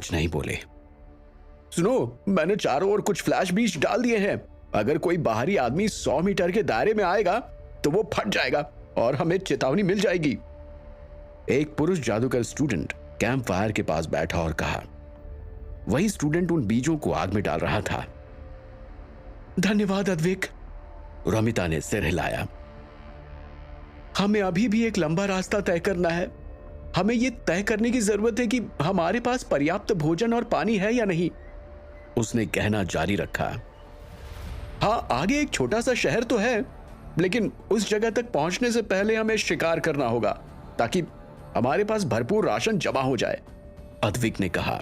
कुछ नहीं बोले। सुनो, मैंने चारों ओर कुछ फ्लैश बीज डाल दिए हैं। अगर कोई बाहरी आदमी 100 मीटर के दायरे में आएगा तो वो फट जाएगा और हमें चेतावनी मिल जाएगी। एक पुरुष जादूगर स्टूडेंट कैंप फायर के पास बैठा और कहा। वही स्टूडेंट उन बीजों को आग में डाल रहा था। धन्यवाद अद्विक, रमिता ने सिर हिलाया। हमें अभी भी एक लंबा रास्ता तय करना है। हमें यह तय करने की जरूरत है कि हमारे पास पर्याप्त भोजन और पानी है या नहीं, उसने कहना जारी रखा। हाँ, आगे एक छोटा सा शहर तो है, लेकिन उस जगह तक पहुंचने से पहले हमें शिकार करना होगा ताकि हमारे पास भरपूर राशन जमा हो जाए, अद्विक ने कहा।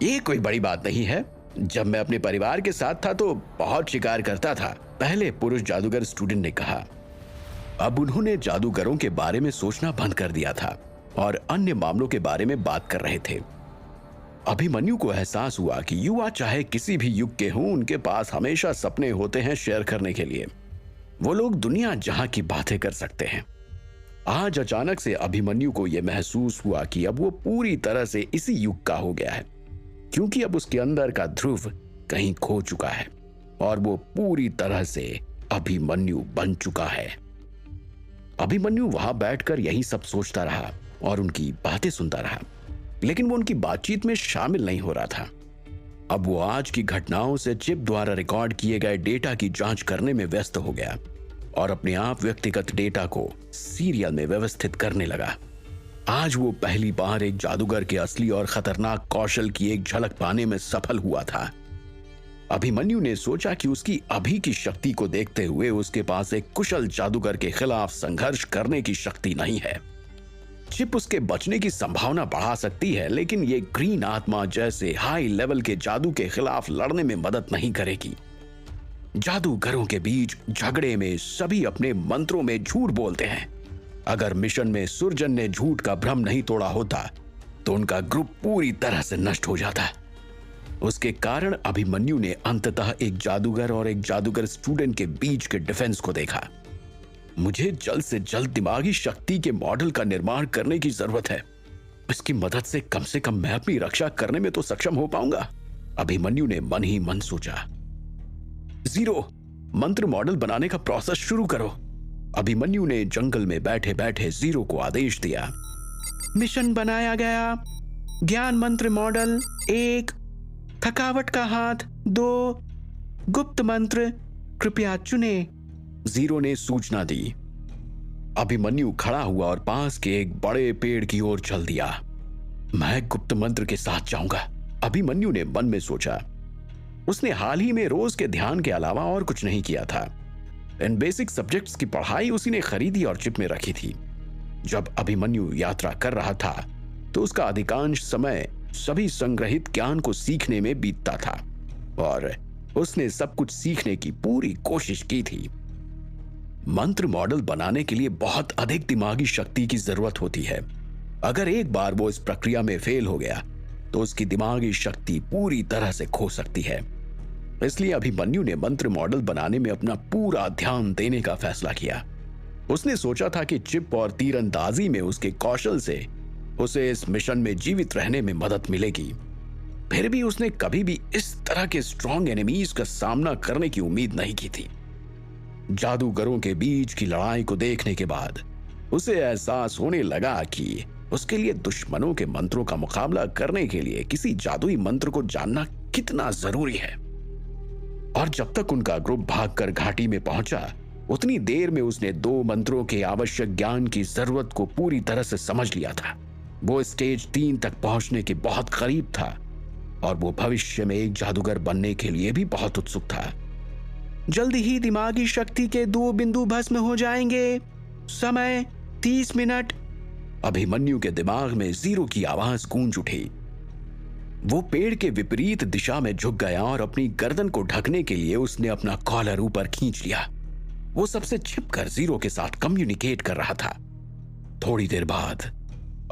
यह कोई बड़ी बात नहीं है। जब मैं अपने परिवार के साथ था तो बहुत शिकार करता था, पहले पुरुष जादूगर स्टूडेंट ने कहा। अब उन्होंने जादूगरों के बारे में सोचना बंद कर दिया था और अन्य मामलों के बारे में बात कर रहे थे। अभिमन्यु को एहसास हुआ कि युवा चाहे किसी भी युग के हों, उनके पास हमेशा सपने होते हैं शेयर करने के लिए। वो लोग दुनिया जहां की बातें कर सकते हैं। आज अचानक से अभिमन्यु को यह महसूस हुआ कि अब वो पूरी तरह से इसी युग का हो गया है, क्योंकि अब उसके अंदर का ध्रुव कहीं खो चुका है और वो पूरी तरह से अभिमन्यु बन चुका है। अभिमन्यु वहां बैठकर यही सब सोचता रहा और उनकी बातें सुनता रहा, लेकिन वो उनकी बातचीत में शामिल नहीं हो रहा था। अब वो आज की घटनाओं से चिप द्वारा रिकॉर्ड किए गए डेटा की जांच करने में व्यस्त हो गया और अपने आप व्यक्तिगत डेटा को सीरियल में व्यवस्थित करने लगा। आज वो पहली बार एक जादूगर के असली और खतरनाक कौशल की एक झलक पाने में सफल हुआ था। अभिमन्यु ने सोचा कि उसकी अभी की शक्ति को देखते हुए उसके पास एक कुशल जादूगर के खिलाफ संघर्ष करने की शक्ति नहीं है। चिप उसके बचने की संभावना बढ़ा सकती है, लेकिन ये ग्रीन आत्मा जैसे हाई लेवल के जादू के खिलाफ लड़ने में मदद नहीं करेगी। जादूगरों के बीच झगड़े में सभी अपने मंत्रों में झूठ बोलते हैं। अगर मिशन में सुरजन ने झूठ का भ्रम नहीं तोड़ा होता तो उनका ग्रुप पूरी तरह से नष्ट हो जाता। उसके कारण अभिमन्यु ने अंततः एक जादूगर और एक जादूगर स्टूडेंट के बीच के डिफेंस को देखा। मुझे जल्द से जल्द दिमागी शक्ति के मॉडल का निर्माण करने की जरूरत है। इसकी मदद से कम मैं अपनी रक्षा करने में तो सक्षम हो पाऊंगा, अभिमन्यु ने मन ही मन सोचा। जीरो, मंत्र मॉडल बनाने का प्रोसेस शुरू करो, अभिमन्यु ने जंगल में बैठे बैठे जीरो को आदेश दिया। मिशन बनाया गया। ज्ञान मंत्र मॉडल 1, थकावट का हाथ 2, गुप्त मंत्र कृपया चुने, जीरो ने सूचना दी। अभिमन्यु खड़ा हुआ और पास के एक बड़े पेड़ की ओर चल दिया। मैं गुप्त मंत्र के साथ जाऊंगा, अभिमन्यु ने मन में सोचा। उसने हाल ही में रोज के ध्यान के अलावा और कुछ नहीं किया था। इन बेसिक सब्जेक्ट्स की पढ़ाई उसी ने खरीदी और चिप में रखी थी। जब अभिमन्यु यात्रा कर रहा था तो उसका अधिकांश समय सभी संग्रहित ज्ञान को सीखने में बीतता था और उसने सब कुछ सीखने की पूरी कोशिश की थी। मंत्र मॉडल बनाने के लिए बहुत अधिक दिमागी शक्ति की जरूरत होती है। अगर एक बार वो इस प्रक्रिया में फेल हो गया तो उसकी दिमागी शक्ति पूरी तरह से खो सकती है। इसलिए अभिमन्यु ने मंत्र मॉडल बनाने में अपना पूरा ध्यान देने का फैसला किया। उसने सोचा था कि चिप और तीरंदाजी में उसके कौशल से उसे इस मिशन में जीवित रहने में मदद मिलेगी। फिर भी उसने कभी भी इस तरह के स्ट्रॉन्ग एनिमीज का सामना करने की उम्मीद नहीं की थी। जादूगरों के बीच की लड़ाई को देखने के बाद उसे एहसास होने लगा कि उसके लिए दुश्मनों के मंत्रों का मुकाबला करने के लिए किसी जादुई मंत्र को जानना कितना जरूरी है। और जब तक उनका ग्रुप भागकर घाटी में पहुंचा, उतनी देर में उसने 2 मंत्रों के आवश्यक ज्ञान की जरूरत को पूरी तरह से समझ लिया था। वो स्टेज 3 तक पहुंचने के बहुत करीब था और वो भविष्य में एक जादूगर बनने के लिए भी बहुत उत्सुक था। जल्दी ही दिमागी शक्ति के 2 बिंदु भस्म हो जाएंगे। समय 30 मिनट। अभिमन्यु के दिमाग में जीरो की आवाज गूंज उठी। वो पेड़ के विपरीत दिशा में झुक गया और अपनी गर्दन को ढकने के लिए उसने अपना कॉलर ऊपर खींच लिया। वो सबसे छिपकर जीरो के साथ कम्युनिकेट कर रहा था। थोड़ी देर बाद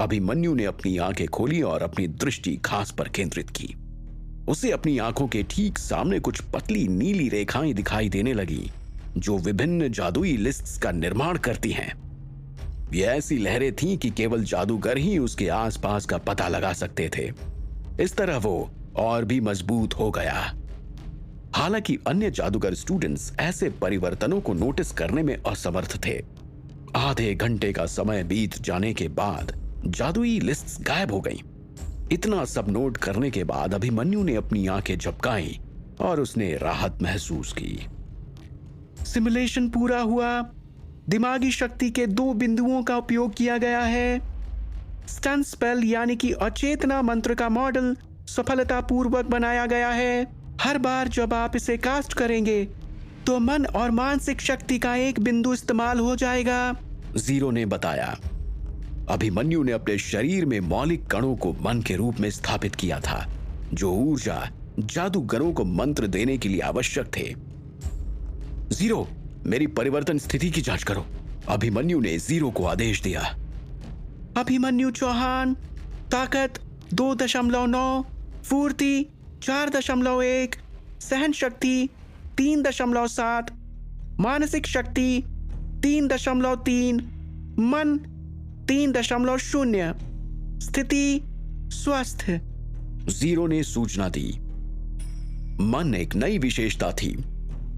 अभिमन्यु ने अपनी आंखें खोली और अपनी दृष्टि घास पर केंद्रित की। उसे अपनी आंखों के ठीक सामने कुछ पतली नीली रेखाएं दिखाई देने लगी जो विभिन्न जादुई लिस्ट्स का निर्माण करती हैं। ये ऐसी लहरें थीं कि केवल जादूगर ही उसके आसपास का पता लगा सकते थे। इस तरह वो और भी मजबूत हो गया। हालांकि अन्य जादूगर स्टूडेंट्स ऐसे परिवर्तनों को नोटिस करने में असमर्थ थे। आधे घंटे का समय बीत जाने के बाद जादुई लिस्ट्स गायब हो गईं। इतना सब नोट करने के बाद अभिमन्यु ने अपनी आंखें झपकाई और उसने राहत महसूस की। सिमुलेशन पूरा हुआ। दिमागी शक्ति के 2 बिंदुओं का उपयोग किया गया है। स्टन स्पेल यानी कि अचेतना मंत्र का मॉडल सफलतापूर्वक बनाया गया है। हर बार जब आप इसे कास्ट करेंगे तो मन और मानसिक शक्ति का एक बिंदु इस्तेमाल हो जाएगा, जीरो ने बताया। अभिमन्यु ने अपने शरीर में मौलिक कणों को मन के रूप में स्थापित किया था, जो ऊर्जा जादूगरों को मंत्र देने के लिए आवश्यक थे। जीरो, मेरी परिवर्तन स्थिति की जांच करो, अभिमन्यु ने जीरो को आदेश दिया। अभिमन्यु चौहान, ताकत 2.9, फुर्ती 4.1, सहन शक्ति 3.7, मानसिक शक्ति 3.3, मन 3.0, स्थिति स्वस्थ, जीरो ने सूचना दी। मन एक नई विशेषता थी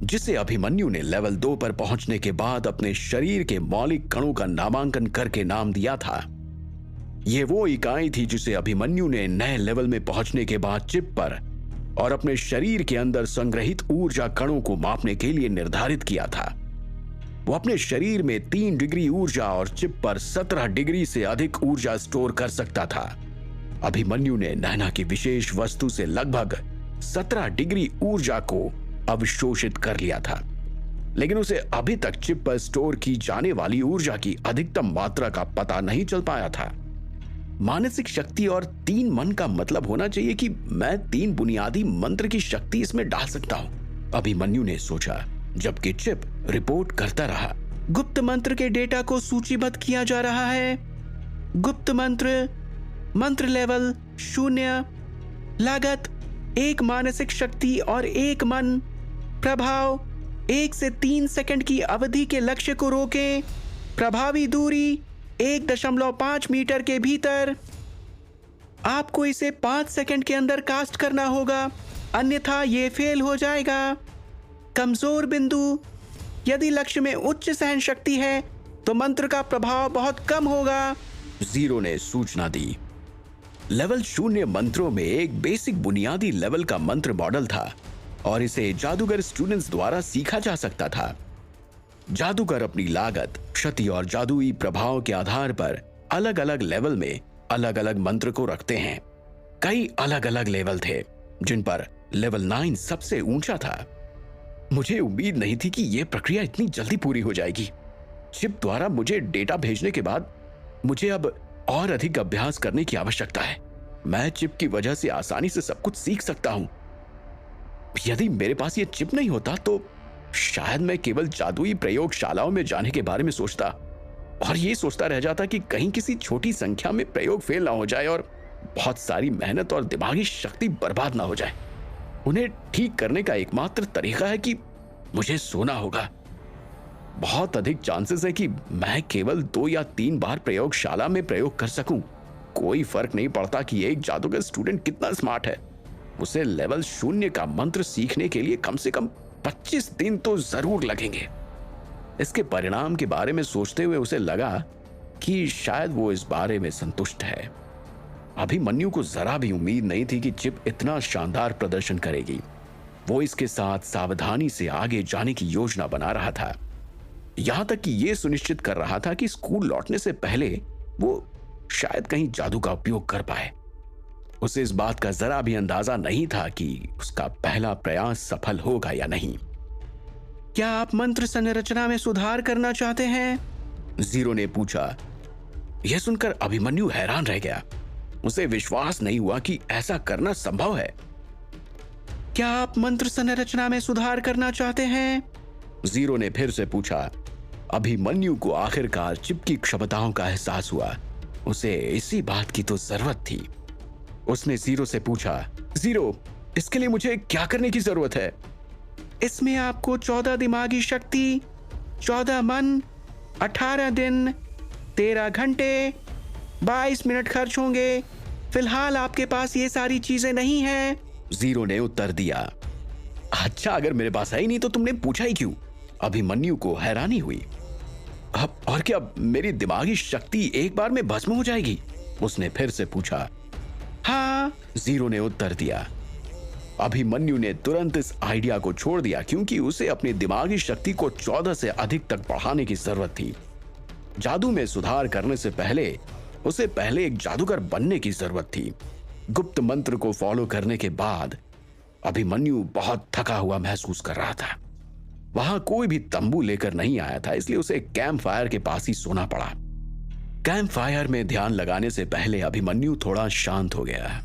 जिसे अभिमन्यु ने लेवल 2 पर पहुंचने के बाद अपने शरीर के मौलिक कणों का नामांकन करके नाम दिया था। यह वो इकाई थी जिसे अभिमन्यु ने नए लेवल में पहुंचने के बाद चिप पर और अपने शरीर के अंदर संग्रहित ऊर्जा कणों को मापने के लिए निर्धारित किया था। वो अपने शरीर में 3 डिग्री ऊर्जा और चिप पर 17 डिग्री से अधिक ऊर्जा स्टोर कर सकता था। अभिमन्यु ने नैना की विशेष वस्तु से लगभग 17 डिग्री ऊर्जा को अवशोषित कर लिया था, लेकिन उसे अभी तक चिप पर स्टोर की जाने वाली ऊर्जा की अधिकतम मात्रा का पता नहीं चल पाया था। मानसिक शक्ति और 3 मन का मतलब होना चाहिए कि मैं 3 बुनियादी मंत्र की शक्ति इसमें डाल सकता हूं, अभिमन्यु ने सोचा, जबकि चिप रिपोर्ट करता रहा। गुप्त मंत्र के डेटा को सूचीबद्ध किया जा रहा है। गुप्त मंत्र, मंत्र लेवल 0, लागत 1 मानसिक शक्ति और 1 मन, प्रभाव 1 से 3 सेकंड की अवधि के लक्ष्य को रोकें, प्रभावी दूरी 1.5 मीटर के भीतर। आपको इसे 5 सेकंड के अंदर कास्ट करना होगा, अन्यथा यह फेल हो जाएगा। कमजोर बिंदु, यदि लक्ष्य में उच्च सहन शक्ति है तो मंत्र का प्रभाव बहुत कम होगा, जीरो ने सूचना दी। लेवल 0 मंत्रों में एक बेसिक बुनियादी लेवल का मंत्र मॉडल था और इसे जादूगर स्टूडेंट्स द्वारा सीखा जा सकता था। जादूगर अपनी लागत, क्षति और जादुई प्रभाव के आधार पर अलग अलग लेवल में अलग अलग मंत्र को रखते हैं। कई अलग अलग लेवल थे, जिन पर लेवल 9 सबसे ऊंचा था। मुझे उम्मीद नहीं थी कि यह प्रक्रिया इतनी जल्दी पूरी हो जाएगी। चिप द्वारा मुझे डेटा भेजने के बाद मुझे अब और अधिक अभ्यास करने की आवश्यकता है। मैं चिप की वजह से आसानी से सब कुछ सीख सकता हूं। यदि मेरे पास यह चिप नहीं होता तो शायद मैं केवल जादुई प्रयोगशालाओं में जाने के बारे में सोचता और ये सोचता रह जाता कि कहीं किसी छोटी संख्या में प्रयोग फेल ना हो जाए और बहुत सारी मेहनत और दिमागी शक्ति बर्बाद ना हो जाए। उन्हें ठीक करने का एकमात्र तरीका है कि मुझे सोना होगा। बहुत अधिक चांसेस है कि मैं केवल 2 या 3 बार प्रयोगशाला में प्रयोग कर सकूं। कोई फर्क नहीं पड़ता कि एक जादूगर स्टूडेंट कितना स्मार्ट है, उसे लेवल 0 का मंत्र सीखने के लिए कम से कम 25 दिन तो जरूर लगेंगे। इसके परिणाम के बारे में सोचते हुए उसे लगा कि शायद वो इस बारे में संतुष्ट है। अभिमन्यु को जरा भी उम्मीद नहीं थी कि चिप इतना शानदार प्रदर्शन करेगी। वो इसके साथ सावधानी से आगे जाने की योजना बना रहा था, यहां तक कि यह सुनिश्चित कर रहा था कि स्कूल लौटने से पहले वो शायद कहीं जादू का उपयोग कर पाए। उसे इस बात का जरा भी अंदाजा नहीं था कि उसका पहला प्रयास सफल होगा या नहीं। क्या आप मंत्र संरचना में सुधार करना चाहते हैं? जीरो ने पूछा। यह सुनकर अभिमन्यु हैरान रह गया। उसे विश्वास नहीं हुआ कि ऐसा करना संभव है। क्या आप मंत्र संरचना में सुधार करना चाहते हैं? जीरो ने फिर से पूछा। अभिमन्यु को आखिरकार चिप की क्षमताओं का एहसास हुआ। उसे इसी बात की तो जरूरत थी। उसने जीरो से पूछा, जीरो, इसके लिए मुझे क्या करने की जरूरत है? इसमें आपको 14 दिमागी शक्ति, 14 मन, 18 दिन, 13 घंटे, 22 मिनट खर्च होंगे। फिलहाल आपके पास ये सारी चीजें नहीं हैं, जीरो ने उत्तर दिया। अच्छा, अगर मेरे पास है ही नहीं तो तुमने पूछा ही क्यों? अभिमन्यु को हैरानी हुई। अब और क्या मेरी दिमागी शक्ति एक बार में भस्म हो जाएगी? उसने फिर से पूछा। हाँ, जीरो ने उत्तर दिया। अभिमन्यु ने तुरंत इस आइडिया को छोड़ दिया क्योंकि उसे अपनी दिमागी शक्ति को 14 से अधिक तक बढ़ाने की जरूरत थी। जादू में सुधार करने से पहले उसे पहले एक जादूगर बनने की जरूरत थी। गुप्त मंत्र को फॉलो करने के बाद अभिमन्यु बहुत थका हुआ महसूस कर रहा था। वहां कोई भी तंबू लेकर नहीं आया था, इसलिए उसे कैंप फायर के पास ही सोना पड़ा। कैंप फायर में ध्यान लगाने से पहले अभिमन्यु थोड़ा शांत हो गया।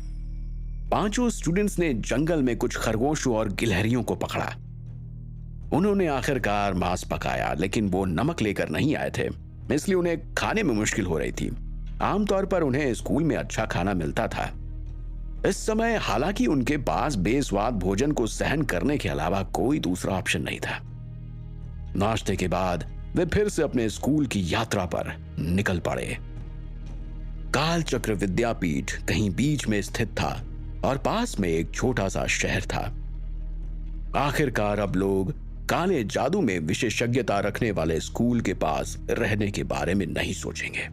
पांचों स्टूडेंट्स ने जंगल में कुछ खरगोशों और गिलहरियों को पकड़ा। उन्होंने आखिरकार मांस पकाया, लेकिन वो नमक लेकर नहीं आए थे, इसलिए उन्हें खाने में मुश्किल हो रही थी। आमतौर पर उन्हें स्कूल में अच्छा खाना मिलता था। इस समय हालांकि उनके पास बेस्वाद भोजन को सहन करने के अलावा कोई दूसरा ऑप्शन नहीं था। नाश्ते के बाद वे फिर से अपने स्कूल की यात्रा पर निकल पड़े। कालचक्र विद्यापीठ कहीं बीच में स्थित था और पास में एक छोटा सा शहर था। आखिरकार अब लोग काले जादू में विशेषज्ञता रखने वाले स्कूल के पास रहने के बारे में नहीं सोचेंगे।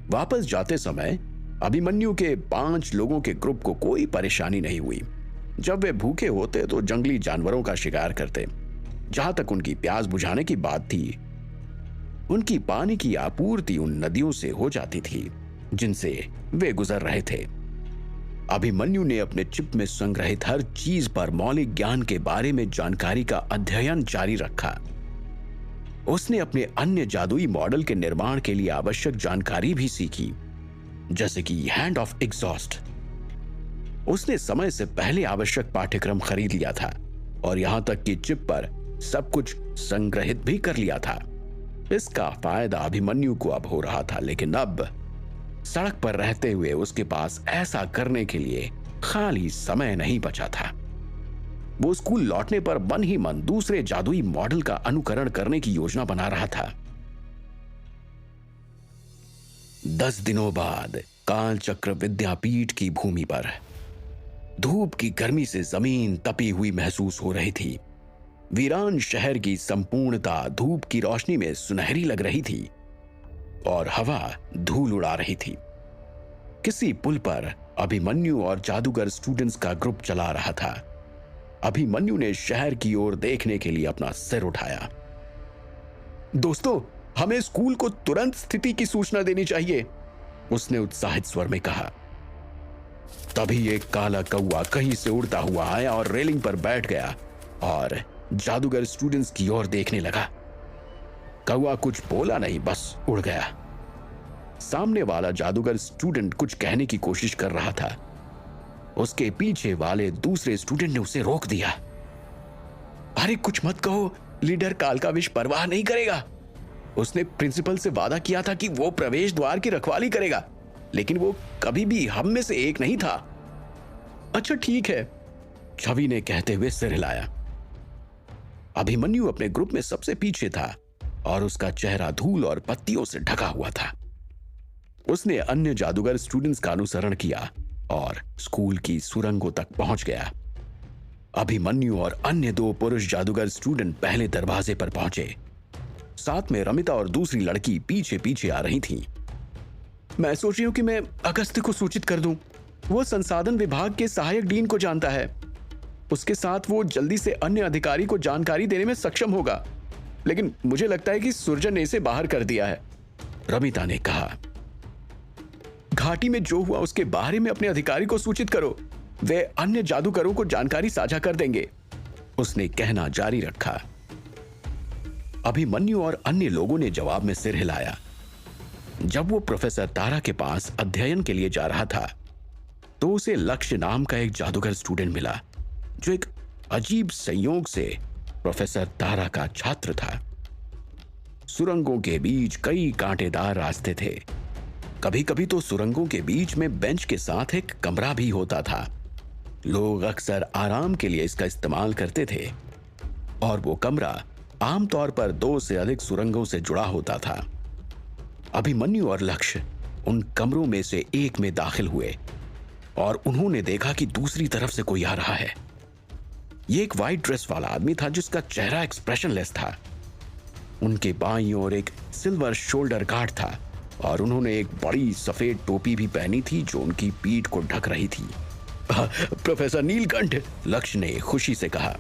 वापस जाते समय अभिमन्यु के 5 लोगों के ग्रुप को कोई परेशानी नहीं हुई। जब वे भूखे होते तो जंगली जानवरों का शिकार करते। जहां तक उनकी प्यास बुझाने की बात थी, उनकी पानी की आपूर्ति उन नदियों से हो जाती थी जिनसे वे गुजर रहे थे। अभिमन्यु ने अपने चिप में संग्रहित हर चीज पर मौलिक ज्ञान के बारे में जानकारी का अध्ययन जारी रखा। उसने अपने अन्य जादुई मॉडल के निर्माण के लिए आवश्यक जानकारी भी सीखी, जैसे कि हैंड ऑफ एग्जॉस्ट। उसने समय से पहले आवश्यक पाठ्यक्रम खरीद लिया था और यहां तक कि चिप पर सब कुछ संग्रहित भी कर लिया था। इसका फायदा अभिमन्यु को अब हो रहा था, लेकिन अब सड़क पर रहते हुए उसके पास ऐसा करने के लिए खाली समय नहीं बचा था। वो स्कूल लौटने पर मन ही मन दूसरे जादुई मॉडल का अनुकरण करने की योजना बना रहा था। 10 दिनों बाद कालचक्र विद्यापीठ की भूमि पर धूप की गर्मी से जमीन तपी हुई महसूस हो रही थी। वीरान शहर की संपूर्णता धूप की रोशनी में सुनहरी लग रही थी और हवा धूल उड़ा रही थी। किसी पुल पर अभिमन्यु और जादूगर स्टूडेंट्स का ग्रुप चला रहा था। अभिमन्यु ने शहर की ओर देखने के लिए अपना सिर उठाया। दोस्तों, हमें स्कूल को तुरंत स्थिति की सूचना देनी चाहिए, उसने उत्साहित स्वर में कहा। तभी एक काला कौवा कहीं से उड़ता हुआ आया और रेलिंग पर बैठ गया और जादूगर स्टूडेंट्स की ओर देखने लगा। कौवा कुछ बोला नहीं, बस उड़ गया। सामने वाला जादूगर स्टूडेंट कुछ कहने की कोशिश कर रहा था। उसके पीछे वाले दूसरे स्टूडेंट ने उसे रोक दिया। अरे कुछ मत कहो, लीडर काल का विष परवाह नहीं करेगा। उसने प्रिंसिपल से वादा किया था कि वो प्रवेश द्वार की रखवाली करेगा, लेकिन वो कभी भी हम में से एक नहीं था। अच्छा ठीक है, छवि ने कहते हुए सिर हिलाया। अभिमन्यु अपने ग्रुप में सबसे पीछे था और उसका चेहरा धूल और पत्तियों से ढका हुआ था। उसने अन्य जादूगर स्टूडेंट्स का अनुसरण किया और स्कूल की सुरंगों तक पहुंच गया। अभिमन्यु और अन्य 2 पुरुष जादूगर स्टूडेंट पहले दरवाजे पर पहुंचे। साथ में रमिता और दूसरी लड़की पीछे पीछे आ रही थीं। मैं सोच रही हूं कि मैं अगस्त्य को सूचित कर दूं। वो संसाधन विभाग के सहायक डीन को जानता है। उसके साथ वो जल्दी से अन्य अधिकारी को जानकारी देने में सक्षम होगा, लेकिन मुझे लगता है कि सुरजन ने इसे बाहर कर दिया है, रमिता ने कहा। घाटी में जो हुआ उसके बारे में अपने अधिकारी को सूचित करो, वे अन्य जादूगरों को जानकारी साझा कर देंगे, उसने कहना जारी रखा। अभिमन्यु और अन्य लोगों ने जवाब में सिर हिलाया। जब वो प्रोफेसर तारा के पास अध्ययन के लिए जा रहा था तो उसे लक्ष्य नाम का एक जादूगर स्टूडेंट मिला, जो एक अजीब संयोग से प्रोफेसर तारा का छात्र था। सुरंगों के बीच कई कांटेदार रास्ते थे। कभी कभी तो सुरंगों के बीच में बेंच के साथ एक कमरा भी होता था। लोग अक्सर आराम के लिए इसका इस्तेमाल करते थे और वो कमरा आमतौर पर 2 से अधिक सुरंगों से जुड़ा होता था। अभिमन्यु और लक्ष्य उन कमरों में से एक में दाखिल हुए और उन्होंने देखा कि दूसरी तरफ से कोई आ रहा है। ये एक व्हाइट ड्रेस वाला आदमी था जिसका चेहरा एक्सप्रेशनलेस था। उनके बाईं ओर एक सिल्वर शोल्डर गार्ड था और उन्होंने एक बड़ी सफेद टोपी भी पहनी थी जो उनकी पीठ को ढक रही थी। प्रोफेसर नीलकंठ, लक्ष्य ने खुशी से कहा।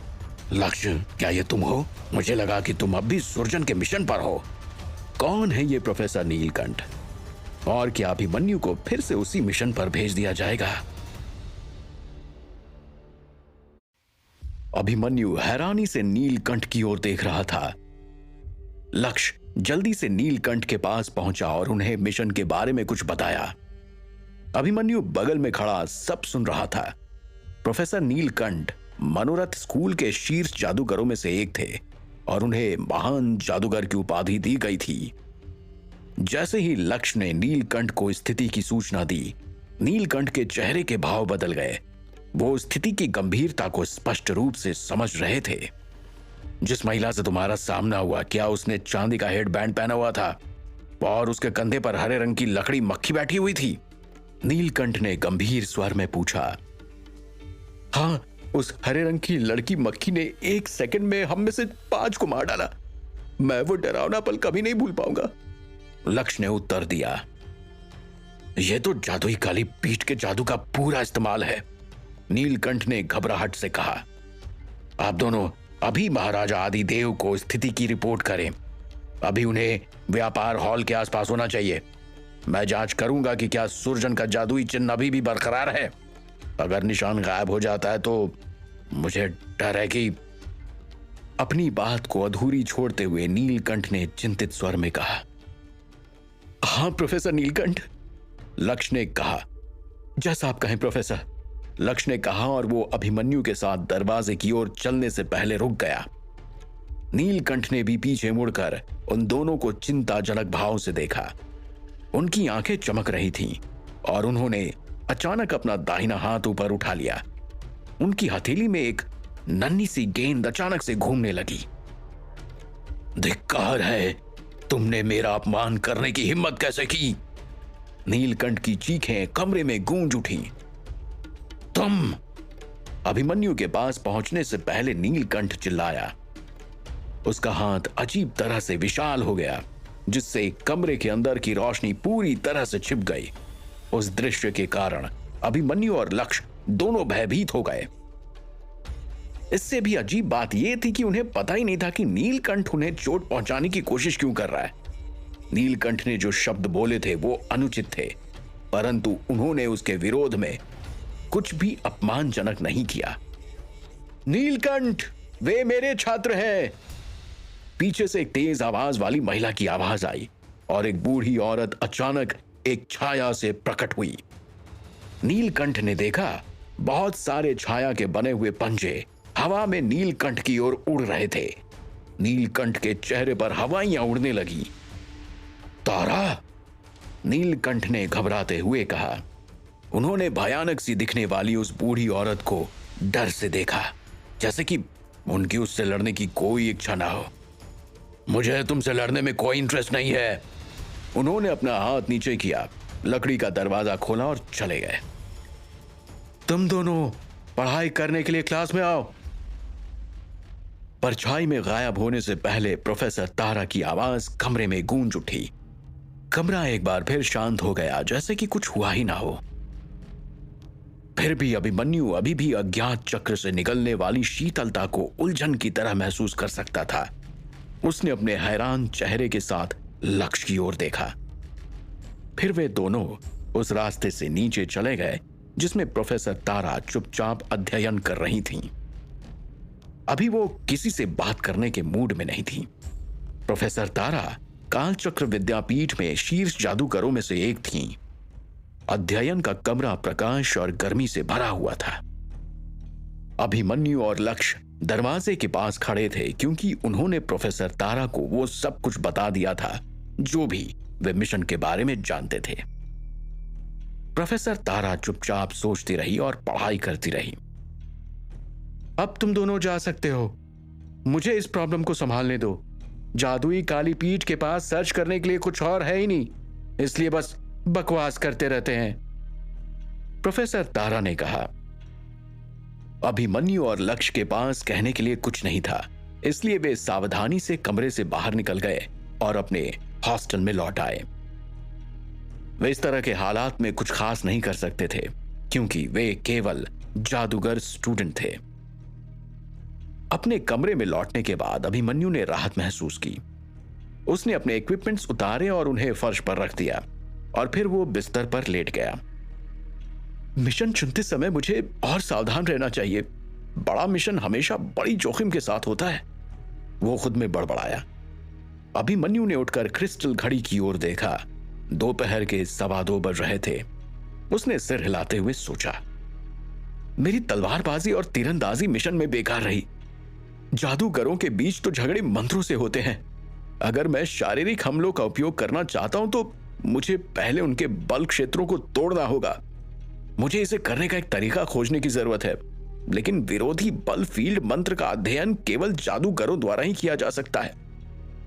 लक्ष्य, क्या ये तुम हो? मुझे लगा कि तुम अब भी सुरजन के मिशन पर हो। कौन है ये प्रोफेसर नीलकंठ? और क्या अभिमन्यु को फिर से उसी मिशन पर भेज दिया जाएगा? अभिमन्यु हैरानी से नीलकंठ की ओर देख रहा था। लक्ष्य जल्दी से नीलकंठ के पास पहुंचा और उन्हें मिशन के बारे में कुछ बताया। अभिमन्यु बगल में खड़ा सब सुन रहा था। प्रोफेसर नीलकंठ मनोरथ स्कूल के शीर्ष जादूगरों में से एक थे और उन्हें महान जादूगर की उपाधि दी गई थी। जैसे ही लक्ष्य ने नीलकंठ को स्थिति की सूचना दी, नीलकंठ के चेहरे के भाव बदल गए। वो स्थिति की गंभीरता को स्पष्ट रूप से समझ रहे थे। जिस महिला से तुम्हारा सामना हुआ, क्या उसने चांदी का हेड बैंड पहना हुआ था और उसके कंधे पर हरे रंग की लकड़ी मक्खी बैठी हुई थी? नीलकंठ ने गंभीर स्वर में पूछा। हाँ, उस हरे रंग की लड़की मक्खी ने 1 सेकंड में हम में से 5 को मार डाला। मैं वो डरावना पल कभी नहीं भूल पाऊंगा, लक्ष्य ने उत्तर दिया। यह तो जादुई काली पीठ के जादू का पूरा इस्तेमाल है, नीलकंठ ने घबराहट से कहा। आप दोनों अभी महाराजा आदिदेव को स्थिति की रिपोर्ट करें। अभी उन्हें व्यापार हॉल के आसपास होना चाहिए। मैं जांच करूंगा कि क्या सुरजन का जादुई चिन्ह अभी भी बरकरार है। अगर निशान गायब हो जाता है तो मुझे डर है कि। अपनी बात को अधूरी छोड़ते हुए नीलकंठ ने चिंतित स्वर में कहा। हाँ प्रोफेसर नीलकंठ, लक्ष्य ने कहा। जैसा आप कहें प्रोफेसर, लक्ष्य ने कहा और वो अभिमन्यु के साथ दरवाजे की ओर चलने से पहले रुक गया। नीलकंठ ने भी पीछे मुड़कर उन दोनों को चिंताजनक भाव से देखा। उनकी आंखें चमक रही थीं और उन्होंने अचानक अपना दाहिना हाथ ऊपर उठा लिया। उनकी हथेली में एक नन्ही सी गेंद अचानक से घूमने लगी। धिक्कार है, तुमने मेरा अपमान करने की हिम्मत कैसे की? नीलकंठ की चीखें कमरे में गूंज उठी। तुम! अभिमन्यु के पास पहुंचने से पहले नीलकंठ चिल्लाया। उसका हाथ अजीब तरह से विशाल हो गया, जिससे कमरे के अंदर की रोशनी पूरी तरह से छिप गई। उस दृश्य के कारण अभिमन्यु और लक्ष्य दोनों भयभीत हो गए। इससे भी अजीब बात यह थी कि उन्हें पता ही नहीं था कि नीलकंठ उन्हें चोट पहुंचाने की कोशिश क्यों कर रहा है। नीलकंठ ने जो शब्द बोले थे वो अनुचित थे, परंतु उन्होंने उसके विरोध में कुछ भी अपमानजनक नहीं किया। नीलकंठ, वे मेरे छात्र हैं। पीछे से एक तेज आवाज वाली महिला की आवाज आई और एक बूढ़ी औरत अचानक एक छाया से प्रकट हुई। नीलकंठ ने देखा बहुत सारे छाया के बने हुए पंजे हवा में नीलकंठ की ओर उड़ रहे थे। नीलकंठ के चेहरे पर हवाइयां उड़ने लगी। तारा, नीलकंठ ने घबराते हुए कहा। उन्होंने भयानक सी दिखने वाली उस बूढ़ी औरत को डर से देखा, जैसे कि उनकी उससे लड़ने की कोई इच्छा ना हो। मुझे तुमसे लड़ने में कोई इंटरेस्ट नहीं है। उन्होंने अपना हाथ नीचे किया, लकड़ी का दरवाजा खोला और चले गए। तुम दोनों पढ़ाई करने के लिए क्लास में आओ। परछाई में गायब होने से पहले प्रोफेसर तारा की आवाज कमरे में गूंज उठी। कमरा एक बार फिर शांत हो गया, जैसे कि कुछ हुआ ही ना हो। फिर भी अभिमन्यु अभी भी अज्ञात चक्र से निकलने वाली शीतलता को उलझन की तरह महसूस कर सकता था। उसने अपने हैरान चेहरे के साथ लक्ष्य की ओर देखा। फिर वे दोनों उस रास्ते से नीचे चले गए जिसमें प्रोफेसर तारा चुपचाप अध्ययन कर रही थीं। अभी वो किसी से बात करने के मूड में नहीं थी। प्रोफेसर तारा कालचक्र विद्यापीठ में शीर्ष जादूगरों में से एक थीं। अध्ययन का कमरा प्रकाश और गर्मी से भरा हुआ था। अभिमन्यु और लक्ष्य दरवाजे के पास खड़े थे क्योंकि उन्होंने प्रोफेसर तारा को वो सब कुछ बता दिया था जो भी वे मिशन के बारे में जानते थे। प्रोफेसर तारा चुपचाप सोचती रही और पढ़ाई करती रही। अब तुम दोनों जा सकते हो, मुझे इस प्रॉब्लम को संभालने दो। जादुई काली पीठ के पास सर्च करने के लिए कुछ और है ही नहीं, इसलिए बस बकवास करते रहते हैं, प्रोफेसर तारा ने कहा। अभिमन्यु और लक्ष्य के पास कहने के लिए कुछ नहीं था, इसलिए वे सावधानी से कमरे से बाहर निकल गए और अपने हॉस्टल में लौट आए। वे इस तरह के हालात में कुछ खास नहीं कर सकते थे, क्योंकि वे केवल जादूगर स्टूडेंट थे। अपने कमरे में लौटने के बाद अभिमन्यु ने राहत महसूस की। उसने अपने इक्विपमेंट्स उतारे और उन्हें फर्श पर रख दिया, और फिर वो बिस्तर पर लेट गया। मिशन चुनते समय मुझे और सावधान रहना चाहिए। बड़ा मिशन हमेशा बड़ी जोखिम के साथ होता है, वो खुद में बड़बड़ाया। अभिमन्यु ने उठकर क्रिस्टल घड़ी की ओर देखा। दोपहर के 2:15 बज रहे थे। उसने सिर हिलाते हुए सोचा, मेरी तलवारबाजी और तीरंदाजी मिशन में बेकार रही। जादूगरों के बीच तो झगड़े मंत्रों से होते हैं। अगर मैं शारीरिक हमलों का उपयोग करना चाहता हूं तो मुझे पहले उनके बल क्षेत्रों को तोड़ना होगा। मुझे इसे करने का एक तरीका खोजने की जरूरत है, लेकिन विरोधी बल फील्ड मंत्र का अध्ययन केवल जादूगरों द्वारा ही किया जा सकता है।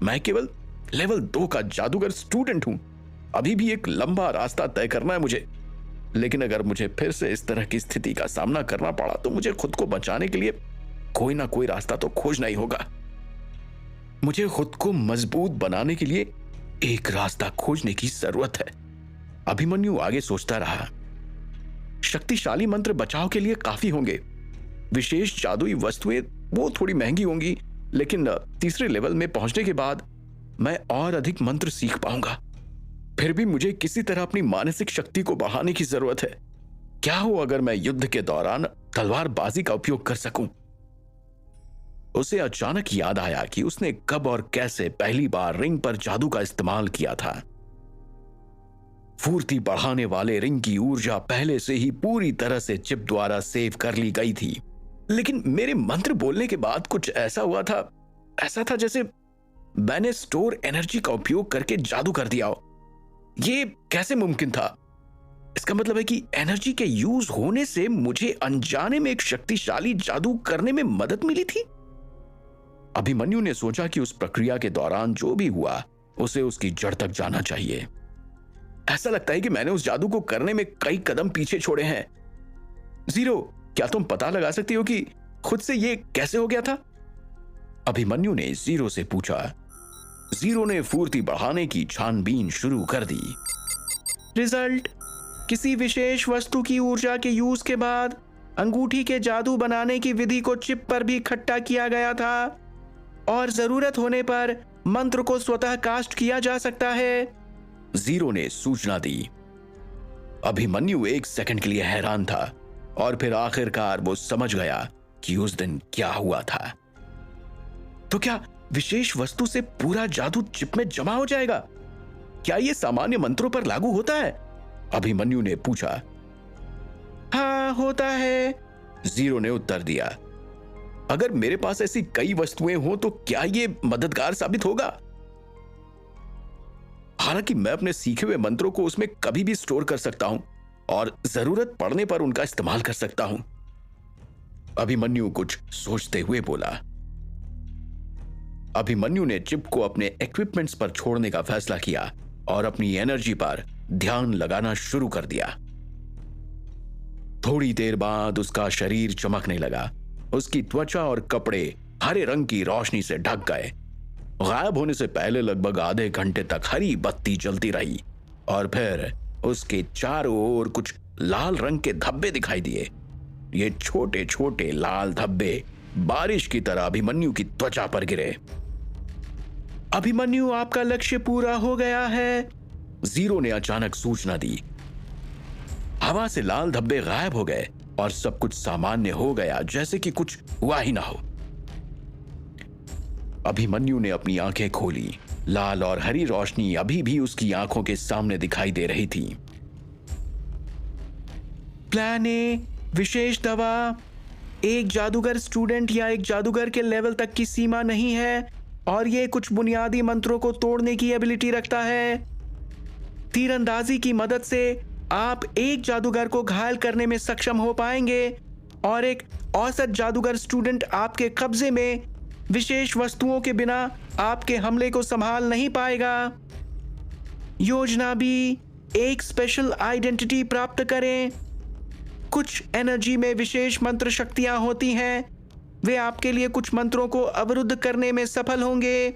मैं केवल लेवल 2 का जादूगर स्टूडेंट हूं। अभी भी एक लंबा रास्ता तय करना है मुझे, लेकिन अगर मुझे फिर से इस तरह की स्थिति का सामना करना पड़ा तो मुझे खुद को बचाने के लिए कोई ना कोई रास्ता तो खोजना ही होगा। मुझे खुद को मजबूत बनाने के लिए एक रास्ता खोजने की जरूरत है। अभिमन्यु आगे सोचता रहा। शक्तिशाली मंत्र बचाव के लिए काफी होंगे। विशेष जादुई वस्तुएं वो थोड़ी महंगी होंगी, लेकिन तीसरे लेवल में पहुंचने के बाद मैं और अधिक मंत्र सीख पाऊंगा। फिर भी मुझे किसी तरह अपनी मानसिक शक्ति को बढ़ाने की जरूरत है। क्या हो अगर मैं युद्ध के दौरान तलवारबाजी का उपयोग कर सकूं? उसे अचानक याद आया कि उसने कब और कैसे पहली बार रिंग पर जादू का इस्तेमाल किया था। फुर्ती बढ़ाने वाले रिंग की ऊर्जा पहले से ही पूरी तरह से चिप द्वारा सेव कर ली गई थी, लेकिन मेरे मंत्र बोलने के बाद कुछ ऐसा हुआ था, ऐसा था जैसे मैंने स्टोर एनर्जी का उपयोग करके जादू कर दिया हो। ये कैसे मुमकिन था? इसका मतलब है कि एनर्जी के यूज होने से मुझे अनजाने में एक शक्तिशाली जादू करने में मदद मिली थी। अभिमन्यु ने सोचा कि उस प्रक्रिया के दौरान जो भी हुआ उसे उसकी जड़ तक जाना चाहिए। ऐसा लगता है कि मैंने उस जादू को करने में कई कदम पीछे छोड़े हैं। जीरो, क्या तुम पता लगा सकती हो कि खुद से ये कैसे हो गया था? अभिमन्यु ने जीरो से पूछा। जीरो ने फुर्ती बढ़ाने की छानबीन शुरू कर दी। रिजल्ट, किसी विशेष वस्तु की ऊर्जा के यूज के बाद अंगूठी के जादू बनाने की विधि को चिप पर भी इकट्ठा किया गया था और जरूरत होने पर मंत्र को स्वतः कास्ट किया जा सकता है, जीरो ने सूचना दी। अभिमन्यु 1 सेकंड के लिए हैरान था और फिर आखिरकार वो समझ गया कि उस दिन क्या हुआ था। तो क्या विशेष वस्तु से पूरा जादू चिप में जमा हो जाएगा? क्या यह सामान्य मंत्रों पर लागू होता है? अभिमन्यु ने पूछा। हाँ, होता है, जीरो ने उत्तर दिया। अगर मेरे पास ऐसी कई वस्तुएं हों तो क्या यह मददगार साबित होगा? हालांकि मैं अपने सीखे हुए मंत्रों को उसमें कभी भी स्टोर कर सकता हूं और जरूरत पड़ने पर उनका इस्तेमाल कर सकता हूं, अभिमन्यु कुछ सोचते हुए बोला। अभिमन्यु ने चिप को अपने इक्विपमेंट्स पर छोड़ने का फैसला किया और अपनी एनर्जी पर ध्यान लगाना शुरू कर दिया। थोड़ी देर बाद उसका शरीर चमकने लगा। उसकी त्वचा और कपड़े हरे रंग की रोशनी से ढक गए। गायब होने से पहले लगभग आधे घंटे तक हरी बत्ती जलती रही और फिर उसके चारों ओर कुछ लाल रंग के धब्बे दिखाई दिए। ये छोटे छोटे लाल धब्बे बारिश की तरह अभिमन्यु की त्वचा पर गिरे। अभिमन्यु, आपका लक्ष्य पूरा हो गया है, जीरो ने अचानक सूचना दी। हवा से लाल धब्बे गायब हो गए और सब कुछ सामान्य हो गया, जैसे कि कुछ हुआ ही ना हो। अभिमन्यु ने अपनी आंखें खोली। लाल और हरी रोशनी अभी भी उसकी आंखों के सामने दिखाई दे रही थी। प्लान ए, विशेष दवा, एक जादूगर स्टूडेंट या एक जादूगर के लेवल तक की सीमा नहीं है और यह कुछ बुनियादी मंत्रों को तोड़ने की एबिलिटी रखता है। तीरंदाजी की मदद से आप एक जादूगर को घायल करने में सक्षम हो पाएंगे और एक औसत जादूगर स्टूडेंट आपके कब्जे में विशेष वस्तुओं के बिना आपके हमले को संभाल नहीं पाएगा। योजना भी, एक स्पेशल आइडेंटिटी प्राप्त करें। कुछ एनर्जी में विशेष मंत्र शक्तियां होती हैं, वे आपके लिए कुछ मंत्रों को अवरुद्ध करने में सफल होंगे।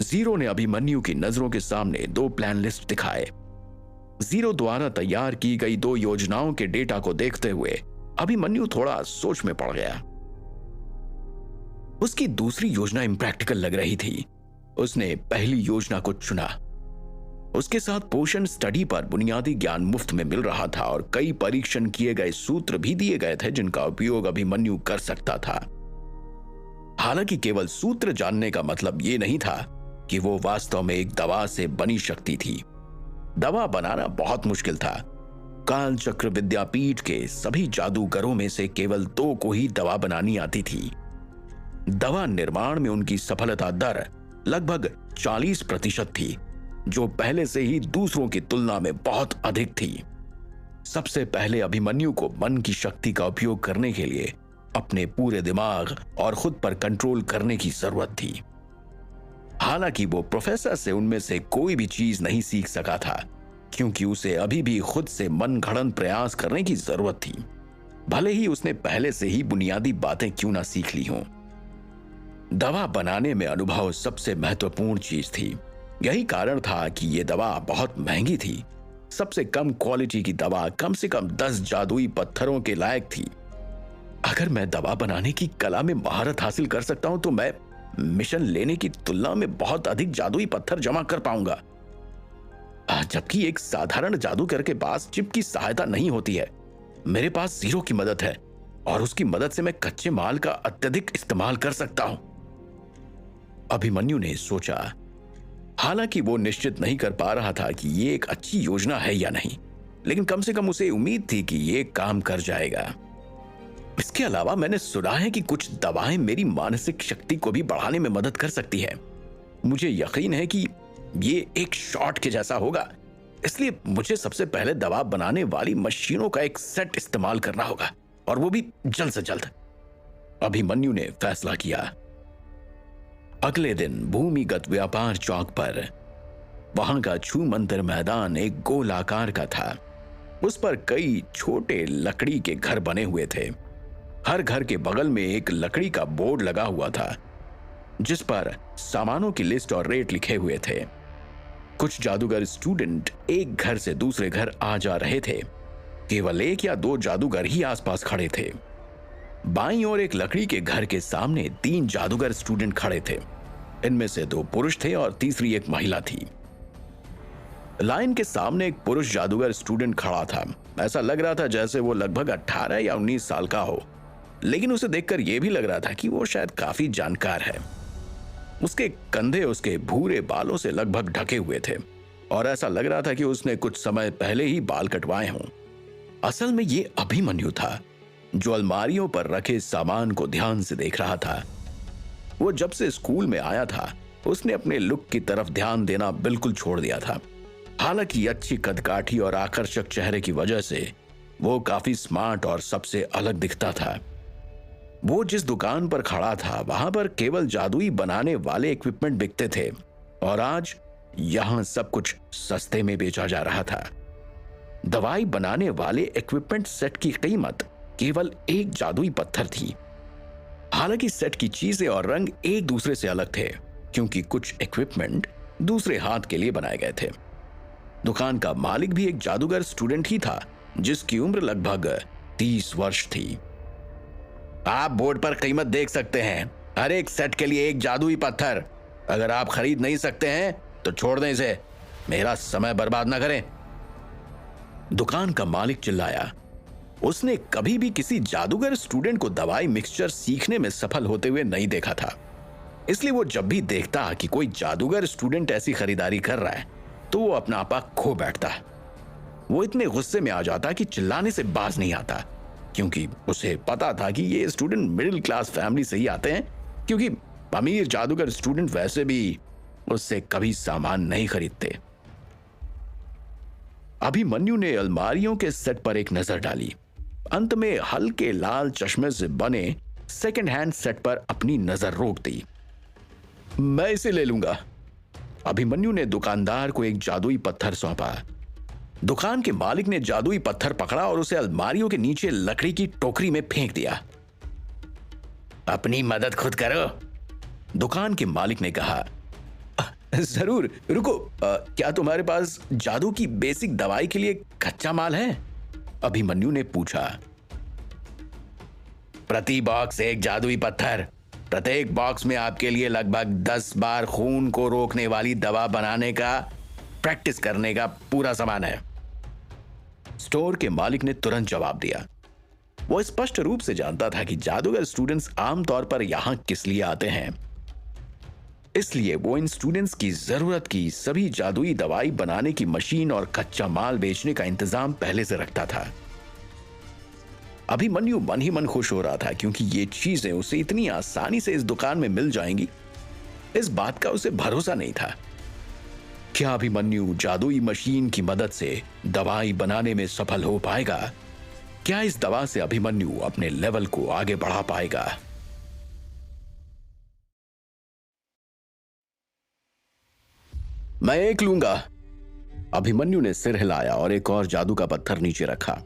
जीरो ने अभिमन्यु की नजरों के सामने 2 प्लान लिस्ट दिखाए। जीरो द्वारा तैयार की गई 2 योजनाओं के डेटा को देखते हुए अभिमन्यु थोड़ा सोच में पड़ गया। उसकी दूसरी योजना इम्प्रैक्टिकल लग रही थी। उसने पहली योजना को चुना। उसके साथ पोषण स्टडी पर बुनियादी ज्ञान मुफ्त में मिल रहा था और कई परीक्षण किए गए सूत्र भी दिए गए थे जिनका उपयोग अभिमन्यु कर सकता था। हालांकि केवल सूत्र जानने का मतलब यह नहीं था कि वो वास्तव में एक दवा से बनी शक्ति थी। दवा बनाना बहुत मुश्किल था। कालचक्र विद्यापीठ के सभी जादूगरों में से केवल 2 को ही दवा बनानी आती थी। दवा निर्माण में उनकी सफलता दर लगभग 40% थी, जो पहले से ही दूसरों की तुलना में बहुत अधिक थी। सबसे पहले अभिमन्यु को मन की शक्ति का उपयोग करने के लिए अपने पूरे दिमाग और खुद पर कंट्रोल करने की जरूरत थी। हालांकि वो प्रोफेसर से उनमें से कोई भी चीज नहीं सीख सका था, क्योंकि उसे अभी भी खुद से मन घड़ंत प्रयास करने की जरूरत थी, भले ही उसने पहले से ही बुनियादी बातें क्यों ना सीख ली हों। दवा बनाने में अनुभव सबसे महत्वपूर्ण चीज थी। यही कारण था कि यह दवा बहुत महंगी थी। सबसे कम क्वालिटी की दवा कम से कम 10 जादुई पत्थरों के लायक थी। अगर मैं दवा बनाने की कला में महारत हासिल कर सकता हूं तो मैं मिशन लेने की तुलना में बहुत अधिक जादुई पत्थर जमा कर पाऊंगा। जबकि एक साधारण जादूगर के पास चिप की सहायता नहीं होती है। मेरे पास जीरो की मदद है और उसकी मदद से मैं कच्चे माल का अत्यधिक इस्तेमाल कर सकता हूं। अभिमन्यु ने सोचा। हालांकि वो निश्चित नहीं कर पा रहा था कि ये एक अच्छी योजना है या नहीं, लेकिन कम से कम उसे उम्मीद थी कि ये काम कर जाएगा। इसके अलावा मैंने सुना है कि कुछ दवाएं मेरी मानसिक शक्ति को भी बढ़ाने में मदद कर सकती है। मुझे यकीन है कि ये एक शॉट के जैसा होगा, इसलिए मुझे सबसे पहले दवा बनाने वाली मशीनों का एक सेट इस्तेमाल करना होगा, और वो भी जल्द से जल्द। अभिमन्यु ने फैसला किया। अगले दिन भूमिगत व्यापार चौक पर, वहां का छूमंतर मैदान एक गोल आकार का था। उस पर कई छोटे लकड़ी के घर बने हुए थे। हर घर के बगल में एक लकड़ी का बोर्ड लगा हुआ था, जिस पर सामानों की लिस्ट और रेट लिखे हुए थे। कुछ जादूगर स्टूडेंट एक घर से दूसरे घर आ जा रहे थे। केवल 1 या 2 जादूगर ही आसपास खड़े थे। बाईं ओर एक लकड़ी के घर के सामने 3 जादूगर स्टूडेंट खड़े थे। इनमें से 2 पुरुष थे और तीसरी एक महिला थी। लाइन के सामने एक पुरुष जादूगर स्टूडेंट खड़ा था। ऐसा लग रहा था जैसे वो लगभग 18 या 19 साल का हो, लेकिन उसे देखकर यह भी लग रहा था कि वो शायद काफी जानकार है। उसके कंधे उसके भूरे बालों से लगभग ढके हुए थे और ऐसा लग रहा था कि उसने कुछ समय पहले ही बाल कटवाए हों। असल में ये अभिमन्यु था, जो अलमारियों पर रखे सामान को ध्यान से देख रहा था। वो जब से स्कूल में आया था, उसने अपने लुक की तरफ ध्यान देना बिल्कुल छोड़ दिया था। हालांकि अच्छी कदकाठी और आकर्षक चेहरे की वजह से वो काफी स्मार्ट और सबसे अलग दिखता था। वो जिस दुकान पर खड़ा था, वहां पर केवल जादुई बनाने वाले इक्विपमेंट बिकते थे और आज यहां सब कुछ सस्ते में बेचा जा रहा था। दवाई बनाने वाले इक्विपमेंट सेट की कीमत केवल 1 जादुई पत्थर थी। हालांकि सेट की चीजें और रंग एक दूसरे से अलग थे, क्योंकि कुछ इक्विपमेंट दूसरे हाथ के लिए बनाए गए थे। दुकान का मालिक भी एक जादूगर स्टूडेंट ही था, जिसकी उम्र लगभग 30 वर्ष थी। आप बोर्ड पर कीमत देख सकते हैं। हर एक सेट के लिए 1 जादुई पत्थर। अगर आप खरीद नहीं सकते हैं तो छोड़ दें इसे, मेरा समय बर्बाद ना करें। दुकान का मालिक चिल्लाया। उसने कभी भी किसी जादूगर स्टूडेंट को दवाई मिक्सचर सीखने में सफल होते हुए नहीं देखा था, इसलिए वो जब भी देखता कि कोई जादूगर स्टूडेंट ऐसी खरीदारी कर रहा है तो वो अपना आपा खो बैठता। वो इतने गुस्से में आ जाता कि चिल्लाने से बाज नहीं आता, क्योंकि उसे पता था कि ये स्टूडेंट मिडिल क्लास फैमिली से ही आते हैं, क्योंकि अमीर जादूगर स्टूडेंट वैसे भी उससे कभी सामान नहीं खरीदते। अभिमन्यु ने अलमारियों के सेट पर एक नजर डाली। अंत में हल्के लाल चश्मे से बने सेकंड हैंड सेट पर अपनी नजर रोक दी। मैं इसे ले लूंगा। अभिमन्यु ने दुकानदार को एक जादुई पत्थर सौंपा। दुकान के मालिक ने जादुई पत्थर पकड़ा और उसे अलमारियों के नीचे लकड़ी की टोकरी में फेंक दिया। अपनी मदद खुद करो, दुकान के मालिक ने कहा। जरूर, रुको, क्या तुम्हारे पास जादू की बेसिक दवाई के लिए कच्चा माल है? अभिमन्यु ने पूछा। प्रति बॉक्स एक जादुई पत्थर, प्रत्येक बॉक्स में आपके लिए लगभग 10 बार खून को रोकने वाली दवा बनाने का प्रैक्टिस करने का पूरा सामान है, स्टोर के मालिक ने तुरंत जवाब दिया। वो स्पष्ट रूप से जानता था कि जादूगर स्टूडेंट्स आमतौर पर यहां किस लिए आते हैं, इसलिए वो इन स्टूडेंट्स की जरूरत की सभी जादुई दवाई बनाने की मशीन और कच्चा माल बेचने का इंतजाम पहले से रखता था। अभिमन्यु मन ही मन खुश हो रहा था क्योंकि ये चीजें उसे इतनी आसानी से इस दुकान में मिल जाएंगी, इस बात का उसे भरोसा नहीं था। क्या अभिमन्यु जादुई मशीन की मदद से दवाई बनाने में सफल हो पाएगा? क्या इस दवा से अभिमन्यु अपने लेवल को आगे बढ़ा पाएगा? मैं एक लूंगा, अभिमन्यु ने सिर हिलाया और एक और जादू का पत्थर नीचे रखा।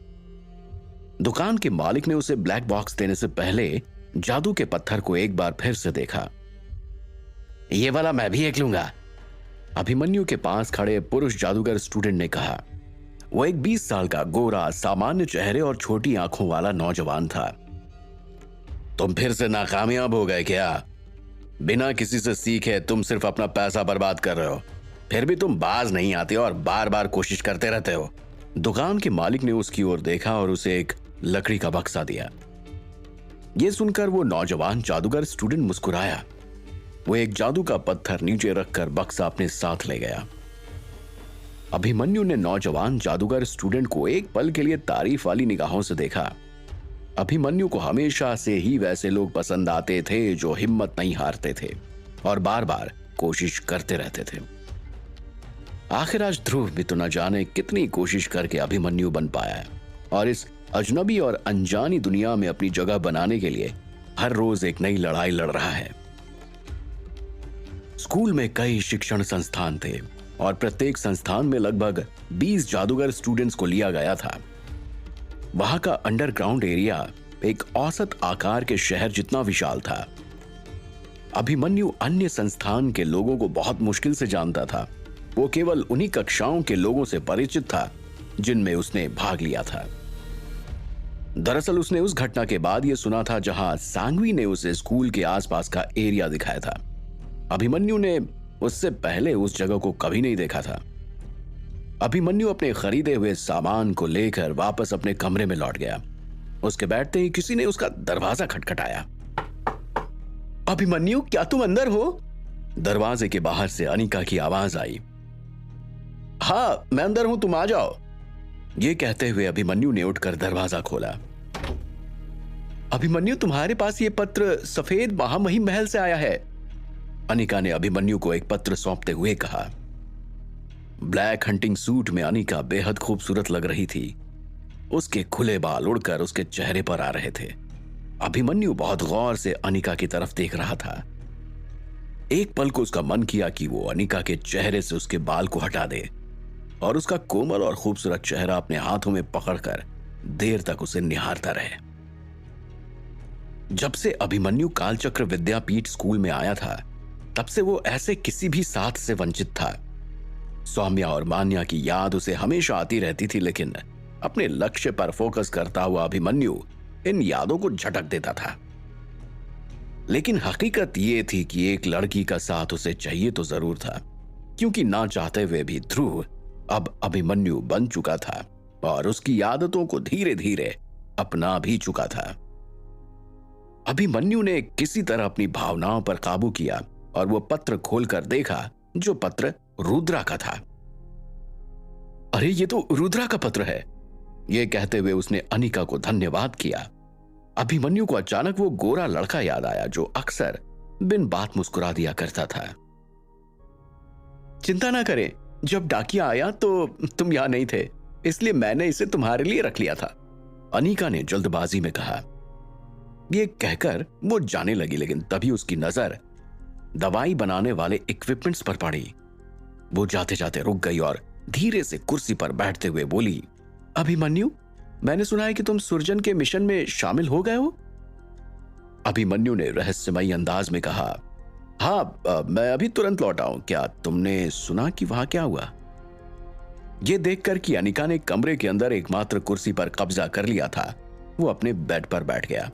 दुकान के मालिक ने उसे ब्लैक बॉक्स देने से पहले जादू के पत्थर को एक बार फिर से देखा। ये वाला मैं भी एक लूंगा, अभिमन्यु के पास खड़े पुरुष जादूगर स्टूडेंट ने कहा। वो एक 20 साल का गोरा, सामान्य चेहरे और छोटी आंखों वाला नौजवान था। तुम फिर से नाकामयाब हो गए क्या? बिना किसी से सीखे तुम सिर्फ अपना पैसा बर्बाद कर रहे हो, फिर भी तुम बाज नहीं आते और बार बार कोशिश करते रहते हो। दुकान के मालिक ने उसकी ओर देखा और उसे एक लकड़ी का बक्सा दिया। यह सुनकर वो नौजवान जादूगर स्टूडेंट मुस्कुराया। वो एक जादू का पत्थर नीचे रखकर बक्सा अपने साथ ले गया। अभिमन्यु ने नौजवान जादूगर स्टूडेंट को एक पल के लिए तारीफ वाली निगाहों से देखा। अभिमन्यु को हमेशा से ही वैसे लोग पसंद आते थे जो हिम्मत नहीं हारते थे और बार बार कोशिश करते रहते थे। आखिर आज ध्रुव भी तो न जाने कितनी कोशिश करके अभिमन्यु बन पाया है और इस अजनबी और अनजानी दुनिया में अपनी जगह बनाने के लिए हर रोज एक नई लड़ाई लड़ रहा है। स्कूल में कई शिक्षण संस्थान थे और प्रत्येक संस्थान में लगभग 20 जादूगर स्टूडेंट्स को लिया गया था। वहां का अंडरग्राउंड एरिया एक औसत आकार के शहर जितना विशाल था। अभिमन्यु अन्य संस्थान के लोगों को बहुत मुश्किल से जानता था। वो केवल उन्हीं कक्षाओं के लोगों से परिचित था जिनमें उसने भाग लिया था। दरअसल उसने उस घटना के बाद यह सुना था जहां सांगवी ने उसे स्कूल के आसपास का एरिया दिखाया था। अभिमन्यु ने उससे पहले उस जगह को कभी नहीं देखा था। अभिमन्यु अपने खरीदे हुए सामान को लेकर वापस अपने कमरे में लौट गया। उसके बैठते ही किसी ने उसका दरवाजा खटखटाया। अभिमन्यु, क्या तुम अंदर हो? दरवाजे के बाहर से अनिका की आवाज आई। हाँ, मैं अंदर हूं, तुम आ जाओ। ये कहते हुए अभिमन्यु ने उठकर दरवाजा खोला। अभिमन्यु, तुम्हारे पास ये पत्र सफेद महामहिम महल से आया है, अनिका ने अभिमन्यु को एक पत्र सौंपते हुए कहा। ब्लैक हंटिंग सूट में अनिका बेहद खूबसूरत लग रही थी। उसके खुले बाल उड़कर उसके चेहरे पर आ रहे थे। अभिमन्यु बहुत गौर से अनिका की तरफ देख रहा था। एक पल को उसका मन किया कि वो अनिका के चेहरे से उसके बाल को हटा दे और उसका कोमल और खूबसूरत चेहरा अपने हाथों में पकड़कर देर तक उसे निहारता रहे। जब से अभिमन्यु कालचक्र विद्यापीठ स्कूल में आया था, तब से वो ऐसे किसी भी साथ से वंचित था। सौम्या और मान्या की याद उसे हमेशा आती रहती थी, लेकिन अपने लक्ष्य पर फोकस करता हुआ अभिमन्यु इन यादों को झटक देता था। लेकिन हकीकत यह थी कि एक लड़की का साथ उसे चाहिए तो जरूर था, क्योंकि ना चाहते हुए भी ध्रुव अब अभिमन्यु बन चुका था और उसकी आदतों को धीरे धीरे अपना भी चुका था। अभिमन्यु ने किसी तरह अपनी भावनाओं पर काबू किया और वो पत्र खोलकर देखा, जो पत्र रुद्रा का था। अरे, ये तो रुद्रा का पत्र है, ये कहते हुए उसने अनिका को धन्यवाद किया। अभिमन्यु को अचानक वो गोरा लड़का याद आया जो अक्सर बिन बात मुस्कुरा दिया करता था। चिंता ना करें, जब डाकिया आया तो तुम यहां नहीं थे, इसलिए मैंने इसे तुम्हारे लिए रख लिया था, अनिका ने जल्दबाजी में कहा। ये कहकर वो जाने लगी, लेकिन तभी उसकी नजर दवाई बनाने वाले इक्विपमेंट्स पर पड़ी। वो जाते जाते रुक गई और धीरे से कुर्सी पर बैठते हुए बोली, अभिमन्यु, मैंने सुना है कि तुम सुरजन के मिशन में शामिल हो गए हो। अभिमन्यु ने रहस्यमयी अंदाज में कहा, हाँ, मैं अभी तुरंत लौटा हूं। क्या तुमने सुना कि वहां क्या हुआ? यह देखकर कि अनिका ने कमरे के अंदर एकमात्र कुर्सी पर कब्जा कर लिया था, वो अपने बेड पर बैठ गया।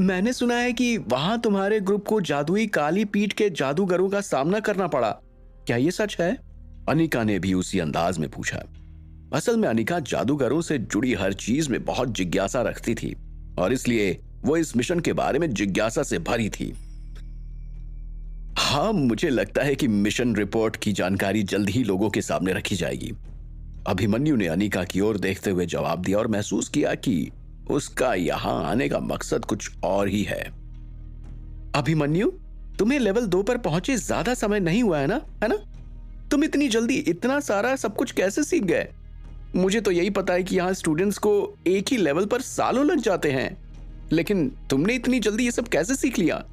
मैंने सुना है कि वहां तुम्हारे ग्रुप को जादुई काली पीठ के जादूगरों का सामना करना पड़ा, क्या यह सच है? अनिका ने भी उसी अंदाज में पूछा। असल में अनिका जादूगरों से जुड़ी हर चीज में बहुत जिज्ञासा रखती थी और इसलिए वो इस मिशन के बारे में जिज्ञासा से भरी थी। हाँ, मुझे लगता है कि मिशन रिपोर्ट की जानकारी जल्द ही लोगों के सामने रखी जाएगी। अभिमन्यु ने अनिका की ओर देखते हुए जवाब दिया और महसूस किया कि उसका यहां आने का मकसद कुछ और ही है। अभिमन्यु, तुम्हें लेवल 2 पर पहुंचे ज्यादा समय नहीं हुआ है ना? तुम इतनी जल्दी इतना सारा सब कुछ कैसे सीख गए? मुझे तो यही पता है कि यहाँ स्टूडेंट्स को एक ही लेवल पर सालों लग जाते हैं, लेकिन तुमने इतनी जल्दी ये सब कैसे सीख लिया?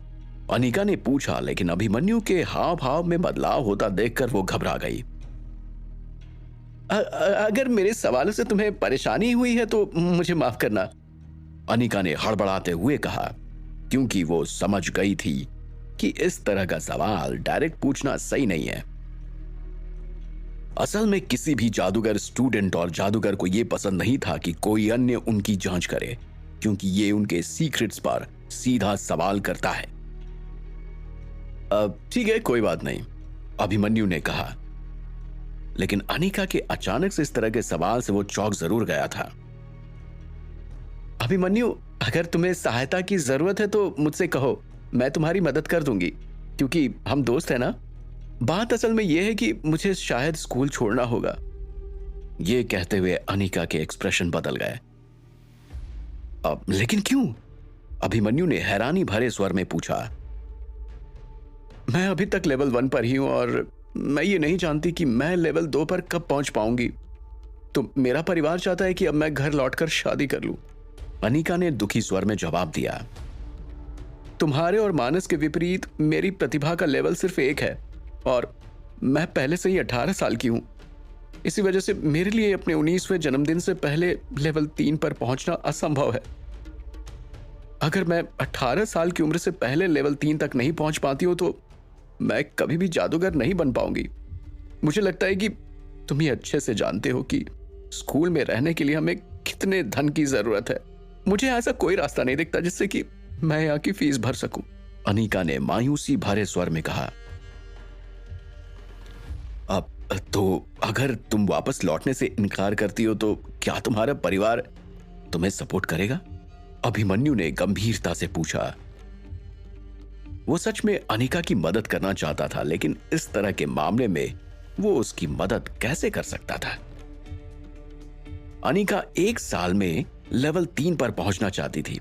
अनिका ने पूछा, लेकिन अभिमन्यु के हाव भाव में बदलाव होता देखकर वो घबरा गई। अगर मेरे सवालों से तुम्हें परेशानी हुई है तो मुझे माफ करना, अनिका ने हड़बड़ाते हुए कहा, क्योंकि वो समझ गई थी कि इस तरह का सवाल डायरेक्ट पूछना सही नहीं है। असल में किसी भी जादूगर स्टूडेंट और जादूगर को यह पसंद नहीं था कि कोई अन्य उनकी जांच करे, क्योंकि ये उनके सीक्रेट्स पर सीधा सवाल करता है। ठीक है, कोई बात नहीं, अभिमन्यु ने कहा। लेकिन अनिका के अचानक से इस तरह के सवाल से वो चौंक जरूर गया था। अभिमन्यु, अगर तुम्हें सहायता की जरूरत है तो मुझसे कहो, मैं तुम्हारी मदद कर दूंगी, क्योंकि हम दोस्त हैं ना। बात असल में यह है कि मुझे शायद स्कूल छोड़ना होगा। यह कहते हुए अनिका के एक्सप्रेशन बदल गए। लेकिन क्यों? अभिमन्यु ने हैरानी भरे स्वर में पूछा। मैं अभी तक लेवल 1 पर ही हूं और मैं ये नहीं जानती कि मैं लेवल 2 पर कब पहुंच पाऊंगी। तो मेरा परिवार चाहता है कि अब मैं घर लौटकर शादी कर लूं। अनिका ने दुखी स्वर में जवाब दिया। तुम्हारे और मानस के विपरीत मेरी प्रतिभा का लेवल सिर्फ 1 है और मैं पहले से ही 18 साल की हूं। इसी वजह से मेरे लिए अपने 19वें जन्मदिन से पहले लेवल 3 पर पहुंचना असंभव है। अगर मैं 18 साल की उम्र से पहले लेवल 3 तक नहीं पहुंच पाती हूं तो मैं कभी भी जादूगर नहीं बन पाऊंगी। मुझे लगता है कि तुम ये अच्छे से जानते हो कि स्कूल में रहने के लिए हमें कितने धन की जरूरत है। मुझे ऐसा कोई रास्ता नहीं दिखता जिससे कि मैं यहाँ की फीस भर सकूं। अनिका ने मायूसी भरे स्वर में कहा। अब तो अगर तुम वापस लौटने से इनकार करती हो तो क्या तुम्हारा परिवार तुम्हें सपोर्ट करेगा? अभिमन्यु ने गंभीरता से पूछा। वो सच में अनिका की मदद करना चाहता था, लेकिन इस तरह के मामले में वो उसकी मदद कैसे कर सकता था? अनिका 1 साल में लेवल 3 पर पहुंचना चाहती थी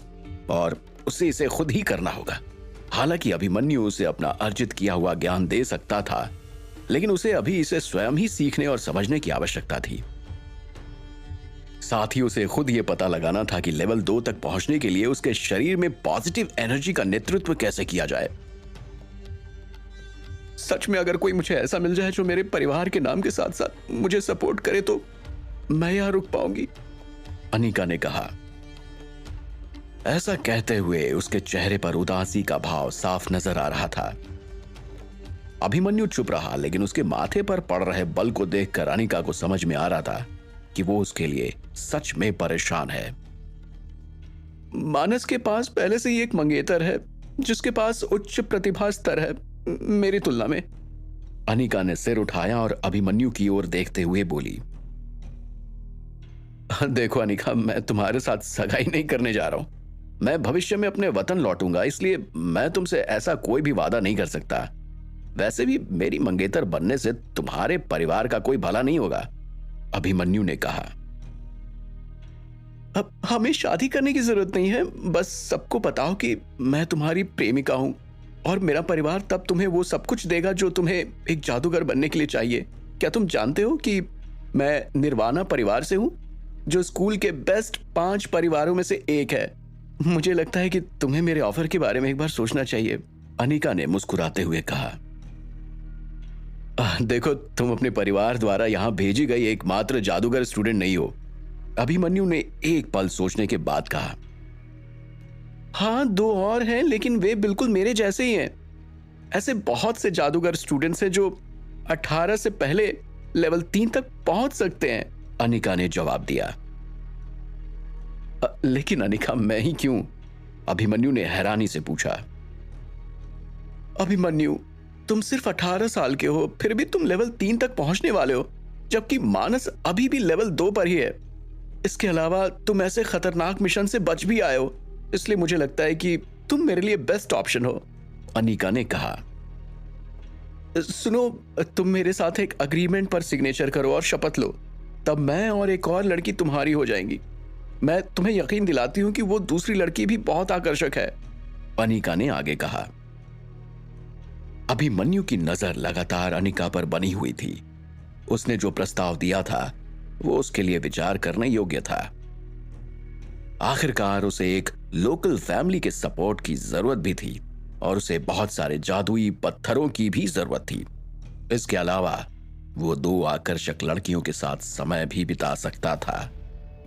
और उसे इसे खुद ही करना होगा। हालांकि अभिमन्यु उसे अपना अर्जित किया हुआ ज्ञान दे सकता था, लेकिन उसे अभी इसे स्वयं ही सीखने और समझने की आवश्यकता थी। साथ ही उसे खुद यह पता लगाना था कि लेवल 2 तक पहुंचने के लिए उसके शरीर में पॉजिटिव एनर्जी का नेतृत्व कैसे किया जाए। सच में अगर कोई मुझे ऐसा मिल जाए जो मेरे परिवार के नाम के साथ साथ मुझे सपोर्ट करे तो मैं यहां रुक पाऊंगी, अनिका ने कहा। ऐसा कहते हुए उसके चेहरे पर उदासी का भाव साफ नजर आ रहा था। अभिमन्यु चुप रहा, लेकिन उसके माथे पर पड़ रहे बल को देखकर अनिका को समझ में आ रहा था कि वो उसके लिए सच में परेशान है। मानस के पास पहले से ही एक मंगेतर है जिसके पास उच्च प्रतिभा स्तर है मेरी तुलना में। अनिका ने सिर उठाया और अभिमन्यु की ओर देखते हुए बोली। देखो अनिका, मैं तुम्हारे साथ सगाई नहीं करने जा रहा हूं। मैं भविष्य में अपने वतन लौटूंगा, इसलिए मैं तुमसे ऐसा कोई भी वादा नहीं कर सकता। वैसे भी मेरी मंगेतर बनने से तुम्हारे परिवार का कोई भला नहीं होगा, अभिमन्यु ने कहा। अब हमें शादी करने की जरूरत नहीं है, बस सबको बताओ कि मैं तुम्हारी प्रेमिका हूं और मेरा परिवार तब तुम्हें वो सब कुछ देगा जो तुम्हें एक जादूगर बनने के लिए चाहिए। क्या तुम जानते हो कि मैं निर्वाणा परिवार से हूं, जो स्कूल के बेस्ट 5 परिवारों में से एक है। मुझे लगता है कि तुम्हें मेरे ऑफर के बारे में एक बार सोचना चाहिए, अनिका ने मुस्कुराते हुए कहा। देखो, तुम अपने परिवार द्वारा यहाँ भेजी गई एकमात्र जादूगर स्टूडेंट नहीं हो। अभिमन्यु ने एक पल सोचने के बाद कहा। हाँ, दो और हैं, लेकिन वे बिल्कुल मेरे जैसे ही हैं। ऐसे बहुत से जादूगर स्टूडेंट्स हैं जो 18 से पहले लेवल 3 तक पहुंच सकते हैं, अनिका ने जवाब दिया। लेकिन अनिका, मैं ही क्यों? अभिमन्यु ने हैरानी से पूछा। अभिमन्यु, तुम सिर्फ 18 साल के हो, फिर भी तुम लेवल 3 तक पहुंचने वाले हो, जबकि मानस अभी भी लेवल 2 पर ही है। इसके अलावा तुम ऐसे खतरनाक मिशन से बच भी आए हो, इसलिए मुझे लगता है कि तुम मेरे लिए बेस्ट ऑप्शन हो, अनिका ने कहा। सुनो, तुम मेरे साथ एक अग्रीमेंट पर सिग्नेचर करो और शपथ लो, तब मैं और एक और लड़की तुम्हारी हो जाएंगी। मैं तुम्हें यकीन दिलाती हूं कि वो दूसरी लड़की भी बहुत आकर्षक है, अनिका ने आगे कहा। अभिमन्यु की नजर लगातार अनिका पर बनी हुई थी। उसने जो प्रस्ताव दिया था वो उसके लिए विचार करने योग्य था। आखिरकार उसे एक लोकल फैमिली के सपोर्ट की जरूरत भी थी और उसे बहुत सारे जादुई पत्थरों की भी जरूरत थी। इसके अलावा वो 2 आकर्षक लड़कियों के साथ समय भी बिता सकता था।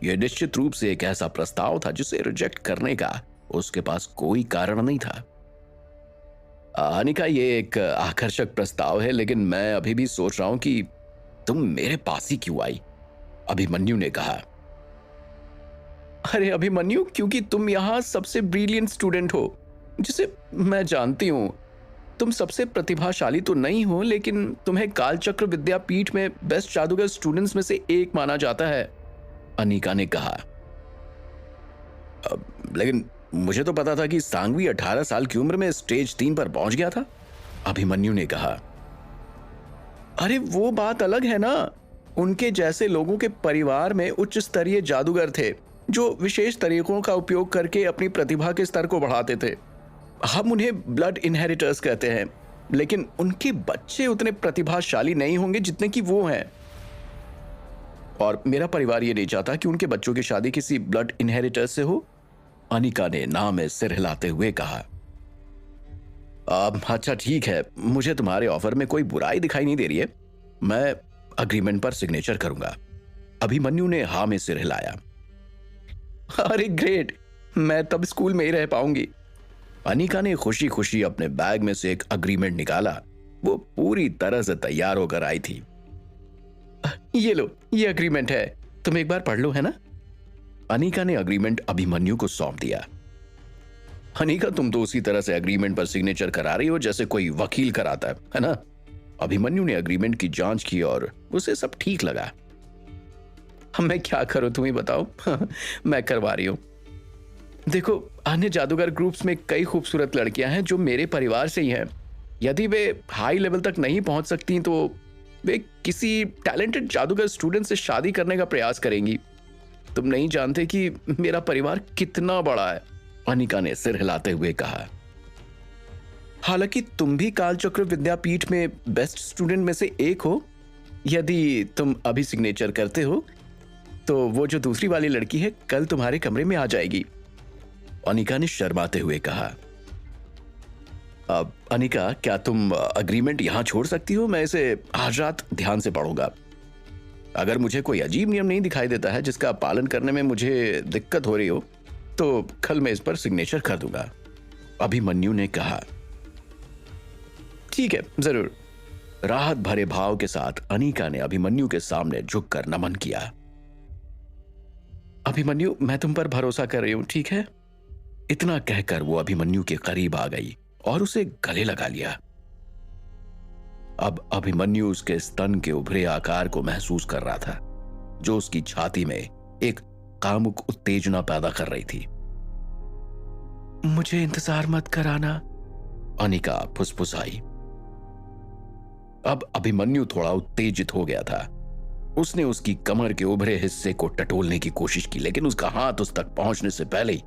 यह निश्चित रूप से एक ऐसा प्रस्ताव था जिसे रिजेक्ट करने का उसके पास कोई कारण नहीं था। अनिका, ये एक आकर्षक प्रस्ताव है, लेकिन मैं अभी भी सोच रहा हूं कि तुम मेरे पास ही क्यों आई, अभिमन्यु ने कहा। अरे अभिमन्यु, क्योंकि तुम यहां सबसे ब्रिलियंट स्टूडेंट हो जिसे मैं जानती हूं। तुम सबसे प्रतिभाशाली तो नहीं हो, लेकिन तुम्हें कालचक्र विद्यापीठ में बेस्ट जादूगर स्टूडेंट्स में से एक माना जाता है, अनिका ने कहा। लेकिन मुझे तो पता था कि सांगवी 18 साल की उम्र में स्टेज 3 पर पहुंच गया था, अभिमन्यु ने कहा। अरे वो बात अलग है ना। उनके जैसे लोगों के परिवार में उच्च स्तरीय जादूगर थे जो विशेष तरीकों का उपयोग करके अपनी प्रतिभा के स्तर को बढ़ाते थे। हम उन्हें ब्लड इनहेरिटर्स कहते हैं, लेकिन उनके बच्चे उतने प्रतिभाशाली नहीं होंगे जितने कि वो हैं। और मेरा परिवार ये नहीं चाहता कि उनके बच्चों की शादी किसी ब्लड इनहेरिटर से हो, अनिका ने ना में सिर हिलाते हुए कहा। अच्छा ठीक है, मुझे तुम्हारे ऑफर में कोई बुराई दिखाई नहीं दे रही है। मैं अग्रीमेंट पर सिग्नेचर करूंगा, अभिमन्यु ने हाँ में सिर हिलाया। अरे ग्रेट, मैं तब स्कूल में ही रह पाऊंगी, अनिका ने खुशी खुशी अपने बैग में से एक अग्रीमेंट निकाला। वो पूरी तरह से तैयार होकर आई थी। ये लो, ये अग्रीमेंट है, तुम एक बार पढ़ लो, है ना? अनिका ने अग्रीमेंट अभिमन्यु को सौंप दिया। अनिका, तुम तो उसी तरह से अग्रीमेंट पर सिग्नेचर करा रही हो जैसे कोई वकील कराता है ना? अभिमन्यु ने अग्रीमेंट की जांच की और उसे सब ठीक लगा। मैं क्या करूं, तुम ही बताओ। मैं करवा रही हूं। देखो, अन्य जादूगर ग्रुप्स में कई खूबसूरत लड़कियां हैं जो मेरे परिवार से ही हैं। यदि वे हाई लेवल तक नहीं पहुंच सकती तो वे किसी टैलेंटेड जादूगर स्टूडेंट से शादी करने का प्रयास करेंगी। तुम नहीं जानते कि मेरा परिवार कितना बड़ा है, अनिका ने सिर हिलाते हुए कहा। हालांकि तुम भी कालचक्र विद्यापीठ में बेस्ट स्टूडेंट में से एक हो। यदि तुम अभी सिग्नेचर करते हो तो वो जो दूसरी वाली लड़की है कल तुम्हारे कमरे में आ जाएगी, अनिका ने शर्माते हुए कहा। अनिका, क्या तुम अग्रीमेंट यहां छोड़ सकती हो? मैं इसे आज रात ध्यान से पढ़ूंगा। अगर मुझे कोई अजीब नियम नहीं दिखाई देता है जिसका पालन करने में मुझे दिक्कत हो रही हो तो कल मैं इस पर सिग्नेचर कर दूंगा, अभिमन्यु ने कहा। ठीक है, जरूर, राहत भरे भाव के साथ अनिका ने अभिमन्यु के सामने झुककर नमन किया। अभिमन्यु, मैं तुम पर भरोसा कर रही हूं, ठीक है? इतना कहकर वो अभिमन्यु के करीब आ गई और उसे गले लगा लिया। अब अभिमन्यु उसके स्तन के उभरे आकार को महसूस कर रहा था, जो उसकी छाती में एक कामुक उत्तेजना पैदा कर रही थी। मुझे इंतजार मत कराना, अनिका फुसफुसाई। अब अभिमन्यु थोड़ा उत्तेजित हो गया था। उसने उसकी कमर के उभरे हिस्से को टटोलने की कोशिश की, लेकिन उसका हाथ उस तक पहुंचने से पहले ही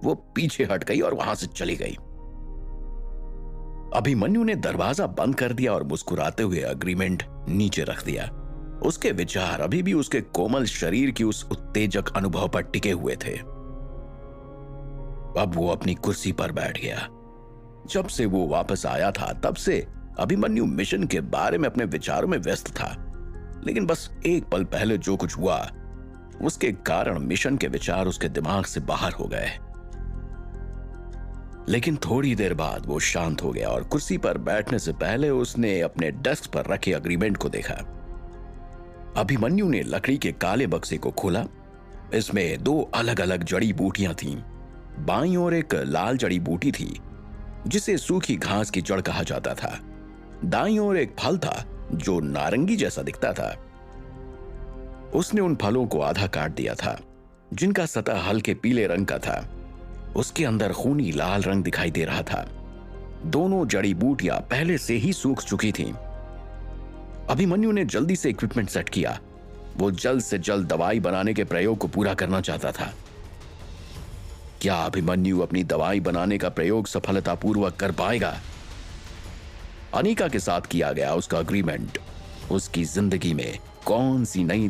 वो पीछे हट गई और वहां से चली गई। अभिमन्यु ने दरवाजा बंद कर दिया और मुस्कुराते हुए अग्रीमेंट नीचे रख दिया। उसके विचार अभी भी उसके कोमल शरीर की उस उत्तेजक अनुभव पर टिके हुए थे। अब वो अपनी कुर्सी पर बैठ गया। जब से वो वापस आया था तब से अभिमन्यु मिशन के बारे में अपने विचारों में व्यस्त था, लेकिन बस एक पल पहले जो कुछ हुआ उसके कारण मिशन के विचार उसके दिमाग से बाहर हो गए। लेकिन थोड़ी देर बाद वो शांत हो गया और कुर्सी पर बैठने से पहले उसने अपने डेस्क पर रखे अग्रीमेंट को देखा। अभिमन्यु ने लकड़ी के काले बक्से को खोला। इसमें 2 अलग अलग जड़ी बूटियां थीं। बाईं ओर एक लाल जड़ी बूटी थी जिसे सूखी घास की जड़ कहा जाता था। दाईं ओर एक फल था जो नारंगी जैसा दिखता था। उसने उन फलों को आधा काट दिया था, जिनका सतह हल्के पीले रंग का था। उसके अंदर खूनी लाल रंग दिखाई दे रहा था। दोनों जड़ी बूटियां पहले से ही सूख चुकी थीं। अभिमन्यु ने जल्दी से इक्विपमेंट सेट किया। वो जल्द से जल्द दवाई बनाने के प्रयोग को पूरा करना चाहता था। क्या अभिमन्यु अपनी दवाई बनाने का प्रयोग सफलतापूर्वक कर पाएगा? अनीका के साथ किया गया उसका अग्रीमेंट उसकी जिंदगी में कौन सी नई